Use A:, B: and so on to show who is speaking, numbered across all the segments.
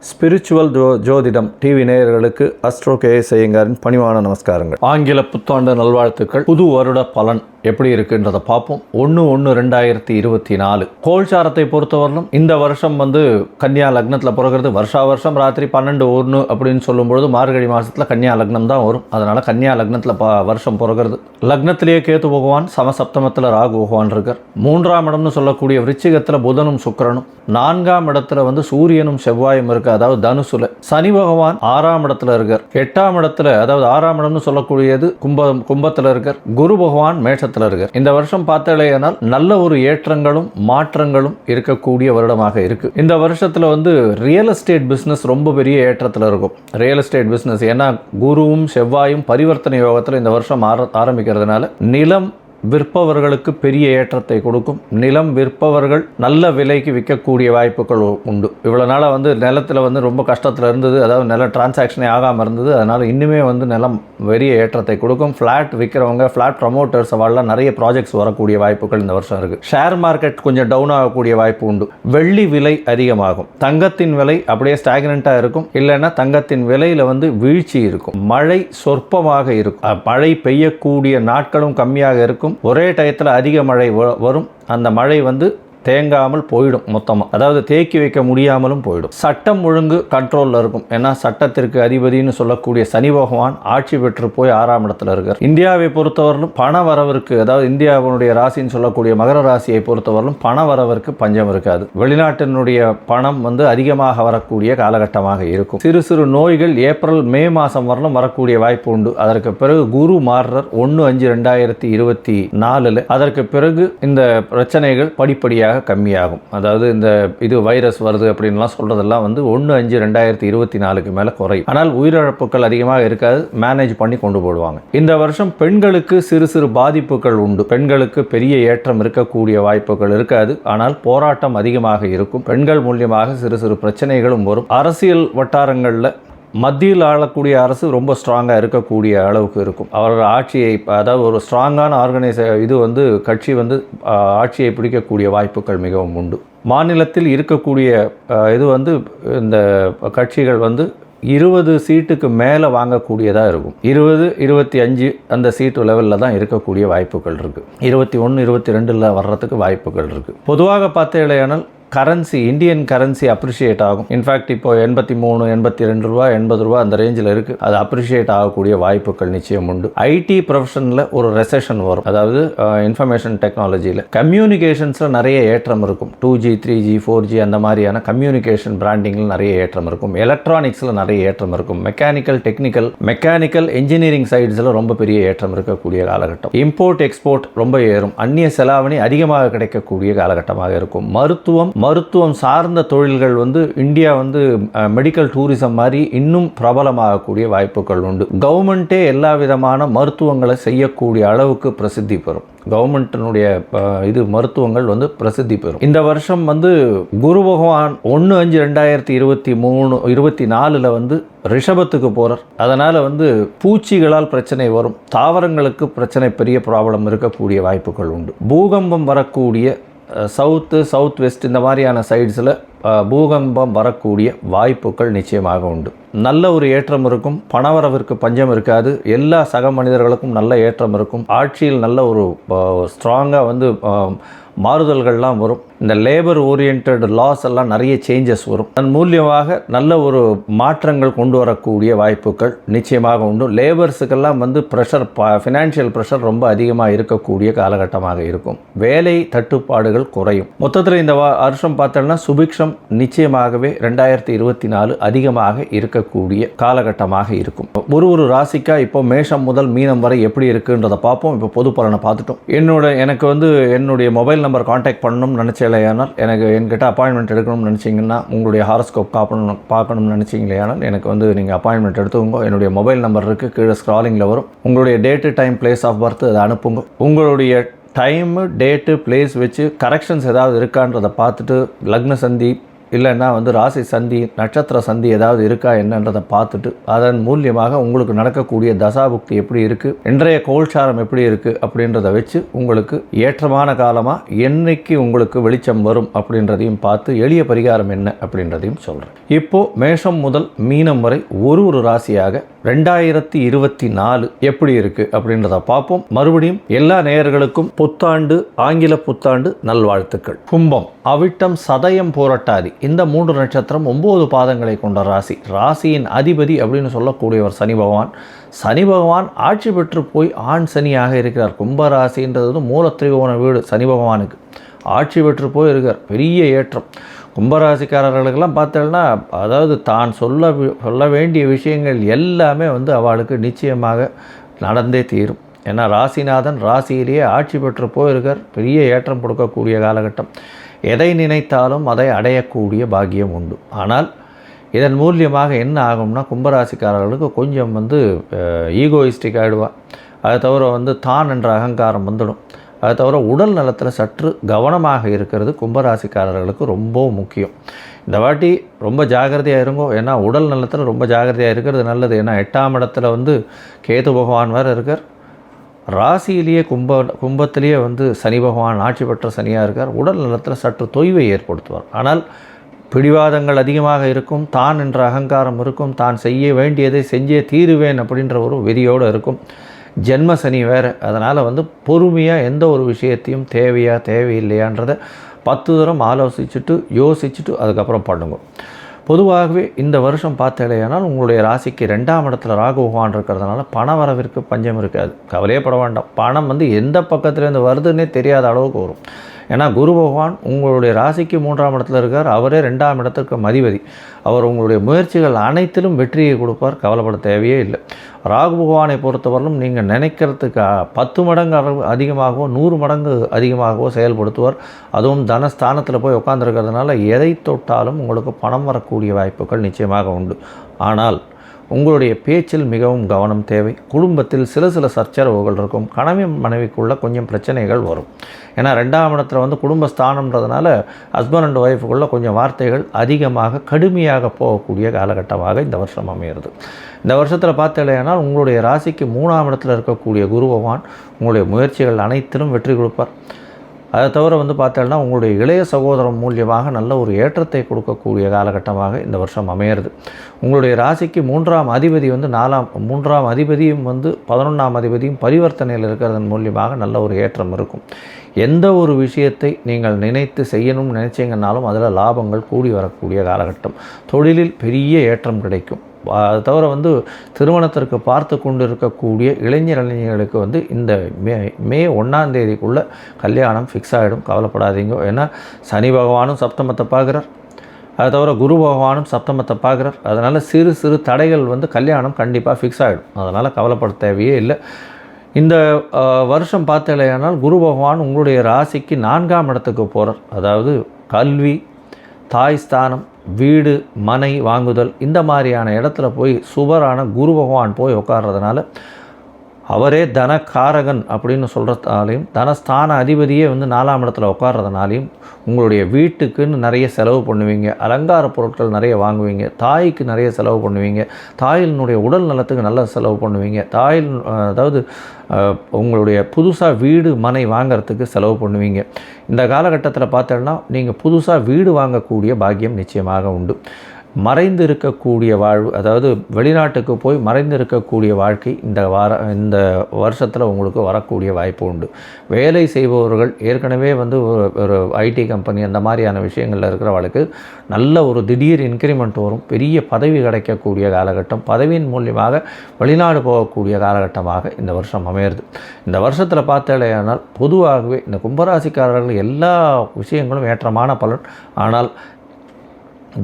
A: Spiritual ஜோதிடம் TV நேயர்களுக்கு astro KS ஐயங்காரின் பணிவான நமஸ்காரங்கள். ஆங்கில புத்தாண்டு நல்வாழ்த்துக்கள். புது வருட பலன் எப்படி இருக்குன்றதை பார்ப்போம். 1/1/2024 கோல்சாரத்தை பொறுத்தவரையிலும் இந்த வருஷம் கன்னியா லக்னத்தில் பிறகுறது. வருஷம் ராத்திரி 12:01 அப்படின்னு சொல்லும்பொழுது மார்கழி மாதத்தில் கன்னியா லக்னம் தான் வரும். அதனால் கன்னியா லக்னத்தில் வருஷம் பிறகுறது. லக்னத்திலேயே கேத்து பகவான், சமசப்தமத்தில் ராகு பகவான் இருக்கார். 3ஆம் இடம்னு சொல்லக்கூடிய விருச்சிகத்தில் புதனும் சுக்கிரனும், 4ஆம் இடத்துல சூரியனும் செவ்வாயும் இருக்கு, அதாவது தனுசுல. சனி பகவான் 6ஆம் இடத்துல இருக்கார். 8ஆம் இடத்துல, அதாவது 6ஆம் இடம்னு சொல்லக்கூடியது கும்பத்தில் இருக்கார். குரு பகவான் மேஷத்தில் இருக்கார். இந்த வருஷம் பார்த்தாலேயானால் நல்ல ஒரு ஏற்றங்களும் மாற்றங்களும் இருக்கக்கூடிய வருடமாக இருக்கு. இந்த வருஷத்துல ரியல் எஸ்டேட் பிசினஸ் ரொம்ப பெரிய ஏற்றத்தில் இருக்கும். ரியல் எஸ்டேட் பிசினஸ் ஏன்னா குருவும் செவ்வாயும் பரிவர்த்தனை யோகத்தில் இந்த வருஷம் ஆரம்பிக்கிறதுனால நிலம் விற்பவர்களுக்கு பெரிய ஏற்றத்தை கொடுக்கும். நிலம் விற்பவர்கள் நல்ல விலைக்கு விற்கக்கூடிய வாய்ப்புகள் உண்டு. இவ்வளோ நாளாக நிலத்தில் ரொம்ப கஷ்டத்தில் இருந்தது, அதாவது நில டிரான்சாக்ஷனே ஆகாமல் இருந்தது. அதனால் இன்னுமே நிலம் பெரிய ஏற்றத்தை கொடுக்கும். ஃப்ளாட் விற்கிறவங்க, ஃப்ளாட் ப்ரமோட்டர்ஸ் அவெல்லாம் நிறைய ப்ராஜெக்ட்ஸ் வரக்கூடிய வாய்ப்புகள் இந்த வருஷம் இருக்குது. ஷேர் மார்க்கெட் கொஞ்சம் டவுன் ஆகக்கூடிய வாய்ப்பு உண்டு. வெள்ளி விலை அதிகமாகும். தங்கத்தின் விலை அப்படியே ஸ்டாக்னண்ட்டாக இருக்கும். இல்லைன்னா தங்கத்தின் விலையில் வீழ்ச்சி இருக்கும். மழை சொற்பமாக இருக்கும். மழை பெய்யக்கூடிய நாட்களும் கம்மியாக இருக்கும். ஒரே டயத்தில் அதிக மழை வரும். அந்த மழை தேங்காமல் போயிடும் மொத்தமாக, அதாவது தேக்கி வைக்க முடியாமலும் போயிடும். சட்டம் ஒழுங்கு கண்ட்ரோலில் இருக்கும். ஏன்னா சட்டத்திற்கு அதிபதினு சொல்லக்கூடிய சனி பகவான் ஆட்சி பெற்று போய் 6ஆம் இடத்துல இருக்கார். இந்தியாவை பொறுத்தவரையிலும் பண வரவிற்கு, அதாவது இந்தியாவுடைய ராசின்னு சொல்லக்கூடிய மகர ராசியை பொறுத்தவரையிலும் பண வரவிற்கு பஞ்சம் இருக்காது. வெளிநாட்டினுடைய பணம் அதிகமாக வரக்கூடிய காலகட்டமாக இருக்கும். சிறு சிறு நோய்கள் ஏப்ரல் மே மாதம் வரலும் வரக்கூடிய வாய்ப்பு உண்டு. அதற்கு பிறகு குரு மாறுறார் 1/5/2024. அதற்கு பிறகு இந்த பிரச்சனைகள் படிப்படியாக கம்மியாகும். அதாவது இது வைரஸ் வருது அப்படின்லாம் சொல்றதெல்லாம் 1/5/2024 மேல குறையும். ஆனால் உயிரிழப்புகள் அதிகமாக இருக்காது. மேனேஜ் பண்ணி கொண்டு போடுவாங்க. இந்த வருஷம் பெண்களுக்கு சிறு சிறு பாதிப்புகள் உண்டு. பெண்களுக்கு பெரிய ஏற்றம் இருக்கக்கூடிய வாய்ப்புகள் இருக்காது. ஆனால் போராட்டம் அதிகமாக இருக்கும். பெண்கள் மூலியமாக சிறு சிறு பிரச்சனைகளும் வரும். அரசியல் வட்டாரங்களில் மத்தியில் ஆளக்கூடிய அரசு ரொம்ப ஸ்ட்ராங்காக இருக்கக்கூடிய அளவுக்கு இருக்கும். அவர்கள் ஆட்சியை, அதாவது ஒரு ஸ்ட்ராங்கான கட்சி ஆட்சியை பிடிக்கக்கூடிய வாய்ப்புகள் மிகவும் உண்டு. மாநிலத்தில் இருக்கக்கூடிய இந்த கட்சிகள் 20 சீட்டுக்கு மேலே வாங்கக்கூடியதாக இருக்கும். 20, 25 அந்த சீட்டு லெவலில் தான் இருக்கக்கூடிய வாய்ப்புகள் இருக்குது. 21, 22 வர்றதுக்கு வாய்ப்புகள் இருக்குது. பொதுவாக பார்த்தேனால் கரன்சி, இந்தியன் கரன்சி அப்ரிஷியேட் ஆகும். இன்ஃபேக்ட் இப்போ 83, 82 ரூபா, 80 ரூபா அந்த ரேஞ்சில் இருக்குது. அது அப்ரிஷியேட் ஆகக்கூடிய வாய்ப்புகள் நிச்சயம் உண்டு. ஐடி ப்ரொஃபஷனில் ஒரு ரெசெஷன் வரும். அதாவது இன்ஃபர்மேஷன் டெக்னாலஜியில், கம்யூனிகேஷன்ஸில் நிறைய ஏற்றம் இருக்கும். 2G, 3G, 4G அந்த மாதிரியான கம்யூனிகேஷன் பிராண்டிங்கில் நிறைய ஏற்றம் இருக்கும். எலக்ட்ரானிக்ஸில் நிறைய ஏற்றம் இருக்கும். மெக்கானிக்கல் என்ஜினியரிங் சைட்ஸில் ரொம்ப பெரிய ஏற்றம் இருக்கக்கூடிய காலகட்டம். இம்போர்ட் எக்ஸ்போர்ட் ரொம்ப ஏறும். அந்நிய செலாவணி அதிகமாக கிடைக்கக்கூடிய காலகட்டமாக இருக்கும். மருத்துவம் சார்ந்த தொழில்கள் இந்தியா மெடிக்கல் டூரிசம் மாதிரி இன்னும் பிரபலமாகக்கூடிய வாய்ப்புகள் உண்டு. கவர்மெண்ட்டே எல்லா விதமான மருத்துவங்களை செய்யக்கூடிய அளவுக்கு பிரசித்தி பெறும். கவர்மெண்ட்டினுடைய மருத்துவங்கள் பிரசித்தி பெறும். இந்த வருஷம் குரு பகவான் 1/5/2024 ரிஷபத்துக்கு போகிறார். அதனால் பூச்சிகளால் பிரச்சனை வரும். தாவரங்களுக்கு பிரச்சனை, பெரிய ப்ராப்ளம் இருக்கக்கூடிய வாய்ப்புகள் உண்டு. பூகம்பம் வரக்கூடிய சவுத் வெஸ்ட் இந்த மாதிரியான சைட்ஸில் பூகம்பம் வரக்கூடிய வாய்ப்புகள் நிச்சயமாக உண்டு. நல்ல ஒரு ஏற்றம் இருக்கும். பணவரவிற்கு பஞ்சம் இருக்காது. எல்லா சக மனிதர்களுக்கும் நல்ல ஏற்றம் இருக்கும். ஆட்சியில் நல்ல ஒரு ஸ்ட்ராங்காக மாறுதல்கள்லாம் வரும். இந்த லேபர் ஓரியன்ட் லாஸ் எல்லாம் நிறைய சேஞ்சஸ் வரும். அதன் மூலியமாக நல்ல ஒரு மாற்றங்கள் கொண்டு வரக்கூடிய வாய்ப்புகள் நிச்சயமாக உண்டு. லேபர்ஸுக்கெல்லாம் ப்ரெஷர், ஃபினான்ஷியல் ப்ரெஷர் ரொம்ப அதிகமாக இருக்கக்கூடிய காலகட்டமாக இருக்கும். வேலை தட்டுப்பாடுகள் குறையும். மொத்தத்தில் இந்த வருஷம் பார்த்தோம்னா சுபிக்ஷம் நிச்சயமாகவே 2024 அதிகமாக இருக்கக்கூடிய காலகட்டமாக இருக்கும். ஒரு ராசிக்கா இப்போ மேஷம் முதல் மீனம் வரை எப்படி இருக்குன்றதை பார்ப்போம். இப்போ பொது பலனை பார்த்துட்டோம். எனக்கு என்னுடைய மொபைல் நம்பர் கான்டாக்ட் பண்ணணும்னு நினச்சேலையானால், என்கிட்ட அப்பாயின்மெண்ட் எடுக்கணும்னு நினச்சிங்கன்னா, உங்களுடைய ஹாரோஸ்கோப் பார்க்கணும்னு நினச்சிங்களேயானால் எனக்கு நீங்கள் அப்பாயின்மெண்ட் எடுத்துக்கோங்க. என்னுடைய மொபைல் நம்பர் இருக்குது, கீழே ஸ்க்ராலிங்கில் வரும். உங்களுடைய date, time, place of birth அதை அனுப்புங்க. உங்களுடைய டைமு, டேட்டு, பிளேஸ் வச்சு கரெக்ஷன்ஸ் ஏதாவது இருக்கான்றதை பார்த்துட்டு லக்ன சந்தி இல்லைன்னா ராசி சந்தி நட்சத்திர சந்தி ஏதாவது இருக்கா என்னன்றதை பார்த்துட்டு அதன் மூலியமாக உங்களுக்கு நடக்கக்கூடிய தசாபுக்தி எப்படி இருக்குது, இன்றைய கோல்சாரம் எப்படி இருக்குது அப்படின்றத வச்சு உங்களுக்கு ஏற்றமான காலமாக என்னைக்கு உங்களுக்கு வெளிச்சம் வரும் அப்படின்றதையும் பார்த்து எளிய பரிகாரம் என்ன அப்படின்றதையும் சொல்கிறேன். இப்போது மேஷம் முதல் மீனம் வரை ஒரு ராசியாக 2024 எப்படி இருக்குது அப்படின்றத பார்ப்போம். மறுபடியும் எல்லா நேயர்களுக்கும் புத்தாண்டு ஆங்கில புத்தாண்டு நல்வாழ்த்துக்கள். கும்பம், அவிட்டம், சதயம், பூரட்டாதி இந்த 3 நட்சத்திரம் 9 பாதங்களை கொண்ட ராசி. ராசியின் அதிபதி அப்படின்னு சொல்லக்கூடியவர் சனி பகவான். சனி பகவான் ஆட்சி பெற்று போய் ஆண் சனியாக இருக்கிறார். கும்பராசின்றது மூலத்திரிகோண வீடு. சனி பகவானுக்கு ஆட்சி பெற்று போய் இருக்கார். பெரிய ஏற்றம். கும்பராசிக்காரர்களுக்கெல்லாம் பார்த்தோம்னா அதாவது தான் சொல்ல வேண்டிய விஷயங்கள் எல்லாமே அவளுக்கு நிச்சயமாக நடந்தே தீரும். ஏன்னா ராசிநாதன் ராசியிலேயே ஆட்சி பெற்று போயிருக்கார். பெரிய ஏற்றம் கொடுக்கக்கூடிய காலகட்டம். எதை நினைத்தாலும் அதை அடையக்கூடிய பாக்கியம் உண்டு. ஆனால் இதன் மூலியமாக என்ன ஆகும்னா கும்பராசிக்காரர்களுக்கு கொஞ்சம் ஈகோயிஸ்டிக் ஆகிடுவா. அதை தவிர தான் என்ற அகங்காரம் வந்துடும். அதை தவிர உடல் நலத்தில் சற்று கவனமாக இருக்கிறது கும்பராசிக்காரர்களுக்கு ரொம்ப முக்கியம். இந்த வாட்டி ரொம்ப ஜாகிரதையாக இருங்கோ. ஏன்னா உடல் நலத்தில் ரொம்ப ஜாகிரதையாக இருக்கிறது நல்லது. ஏன்னா 8ஆம் இடத்துல கேது பகவான் வேறு இருக்கார். ராசியிலேயே கும்பத்திலேயே சனி பகவான் ஆட்சி பெற்ற சனியாக இருக்கார். உடல் நலத்தில் சற்று தொய்வை ஏற்படுத்துவார். ஆனால் பிடிவாதங்கள் அதிகமாக இருக்கும். தான் என்ற அகங்காரம் இருக்கும். தான் செய்ய வேண்டியதை செஞ்சே தீருவேன் அப்படின்ற ஒரு வெறியோடு இருக்கும். ஜென்ம சனி வேறு. அதனால் பொறுமையாக எந்த ஒரு விஷயத்தையும் தேவையில்லையான்றதை 10 தரம் ஆலோசிச்சுட்டு யோசிச்சுட்டு அதுக்கப்புறம் பண்ணுங்க. பொதுவாகவே இந்த வருஷம் பார்த்தேனால் உங்களுடைய ராசிக்கு 2ஆம் இடத்துல ராகு பகவான் இருக்கிறதுனால பண வரவிற்கு பஞ்சம் இருக்காது. கவலையே பட வேண்டாம். பணம் எந்த பக்கத்துலேருந்து வருதுன்னே தெரியாத அளவுக்கு வரும். ஏன்னா குரு பகவான் உங்களுடைய ராசிக்கு 3ஆம் இடத்துல இருக்கார். அவரே 2ஆம் இடத்துக்கு அதிபதி. அவர் உங்களுடைய முயற்சிகள் அனைத்திலும் வெற்றியை கொடுப்பார். கவலைப்பட தேவையே இல்லை. ராகு பகவானை பொறுத்தவரையிலும் நீங்கள் நினைக்கிறதுக்கு 10 மடங்கு அதிகமாகவோ 100 மடங்கு அதிகமாகவோ செயல்படுத்துவார். அதுவும் தனஸ்தானத்தில் போய் உட்காந்துருக்கிறதுனால எதை தொட்டாலும் உங்களுக்கு பணம் வரக்கூடிய வாய்ப்புகள் நிச்சயமாக உண்டு. ஆனால் உங்களுடைய பேச்சில் மிகவும் கவனம் தேவை. குடும்பத்தில் சில சர்ச்சரவுகள் இருக்கும். கணவன் மனைவிக்குள்ளே கொஞ்சம் பிரச்சனைகள் வரும். ஏன்னா 2ஆம் இடத்துல குடும்பஸ்தானம்ன்றதுனால ஹஸ்பண்ட் அண்ட் ஒய்ஃபுக்குள்ளே கொஞ்சம் வார்த்தைகள் அதிகமாக கடுமையாக போகக்கூடிய காலகட்டமாக இந்த வருஷம் அமைகிறது. இந்த வருஷத்தில் பார்த்தீங்கன்னா உங்களுடைய ராசிக்கு 3ஆம் இடத்துல இருக்கக்கூடிய குரு பகவான் உங்களுடைய முயற்சிகள் அனைத்திலும் வெற்றி கொடுப்பார். அதை தவிர பார்த்தோன்னா உங்களுடைய இளைய சகோதரம் மூலியமாக நல்ல ஒரு ஏற்றத்தை கொடுக்கக்கூடிய காலகட்டமாக இந்த வருஷம் அமையிறது. உங்களுடைய ராசிக்கு 3ஆம் அதிபதி 3ஆம் அதிபதியும் 11ஆம் அதிபதியும் பரிவர்த்தனையில் இருக்கிறதன் மூலியமாக நல்ல ஒரு ஏற்றம் இருக்கும். எந்த ஒரு விஷயத்தை நீங்கள் நினைத்து செய்யணும்னு நினைச்சிங்கன்னாலும் அதில் லாபங்கள் கூடி வரக்கூடிய காலகட்டம். தொழிலில் பெரிய ஏற்றம் கிடைக்கும். அதை தவிர திருமணத்திற்கு பார்த்து கொண்டு இருக்கக்கூடிய இளைஞர்களுக்கு இந்த மே 1ஆம் தேதிக்குள்ளே கல்யாணம் ஃபிக்ஸ் ஆகிடும். கவலைப்படாதீங்க. ஏன்னா சனி பகவானும் சப்தமத்தை பார்க்குறார். அதை தவிர குரு பகவானும் சப்தமத்தை பார்க்குறார். அதனால் சிறு தடைகள் கல்யாணம் கண்டிப்பாக ஃபிக்ஸ் ஆகிடும். அதனால் கவலைப்பட தேவையே இல்லை. இந்த வருஷம் பார்த்தலையானால் குரு பகவான் உங்களுடைய ராசிக்கு 4ஆம் இடத்துக்கு போகிறார். அதாவது கல்வி, தாய் ஸ்தானம், வீடு, மனை வாங்குதல் இந்த மாதிரியான இடத்துல போய் சுபரான குரு பகவான் போய் உட்கார்றதுனால அவரே தனக்காரகன் அப்படின்னு சொல்கிறதாலையும் தனஸ்தான அதிபதியே 4ஆம் இடத்துல உட்கார்றதுனாலையும் உங்களுடைய வீட்டுக்குன்னு நிறைய செலவு பண்ணுவீங்க. அலங்கார பொருட்கள் நிறைய வாங்குவீங்க. தாய்க்கு நிறைய செலவு பண்ணுவீங்க. தாயினுடைய உடல் நலத்துக்கு நல்ல செலவு பண்ணுவீங்க. அதாவது உங்களுடைய புதுசாக வீடு மனை வாங்கிறதுக்கு செலவு பண்ணுவீங்க. இந்த காலகட்டத்தில் பார்த்தோன்னா நீங்கள் புதுசாக வீடு வாங்கக்கூடிய பாக்கியம் நிச்சயமாக உண்டு. மறைந்து இருக்கக்கூடிய வாழ்வு, அதாவது வெளிநாட்டுக்கு போய் மறைந்து இருக்கக்கூடிய வாழ்க்கை இந்த வருஷத்தில் உங்களுக்கு வரக்கூடிய வாய்ப்பு உண்டு. வேலை செய்பவர்கள் ஏற்கனவே ஒரு ஐடி கம்பெனி அந்த மாதிரியான விஷயங்களில் இருக்கிறவர்களுக்கு நல்ல ஒரு திடீர் இன்க்ரிமெண்ட் வரும். பெரிய பதவி கிடைக்கக்கூடிய காலகட்டம். பதவியின் மூலியமாக வெளிநாடு போகக்கூடிய காலகட்டமாக இந்த வருஷம் அமையிறது. இந்த வருஷத்தில் பார்த்தாலேயானால் பொதுவாகவே இந்த கும்பராசிக்காரர்கள் எல்லா விஷயங்களும் ஏற்றமான பலன். ஆனால்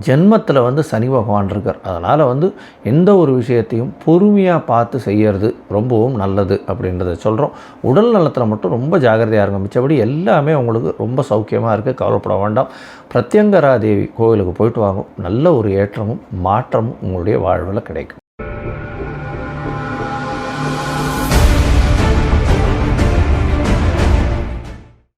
A: ஜென்மத்தில் சனி பகவான் இருக்கார். அதனால் எந்த ஒரு விஷயத்தையும் பொறுமையாக பார்த்து செய்கிறது ரொம்பவும் நல்லது அப்படின்றத சொல்கிறோம். உடல் நலத்தில் மட்டும் ரொம்ப ஜாகிரதையாக இருங்க. மிச்சபடி எல்லாமே உங்களுக்கு ரொம்ப சௌக்கியமாக இருக்குது. கவலைப்பட வேண்டாம். பிரத்யங்கரா தேவி கோவிலுக்கு போயிட்டு வாங்க. நல்ல ஒரு ஏற்றமும் மாற்றமும் உங்களுடைய வாழ்வில் கிடைக்கும்.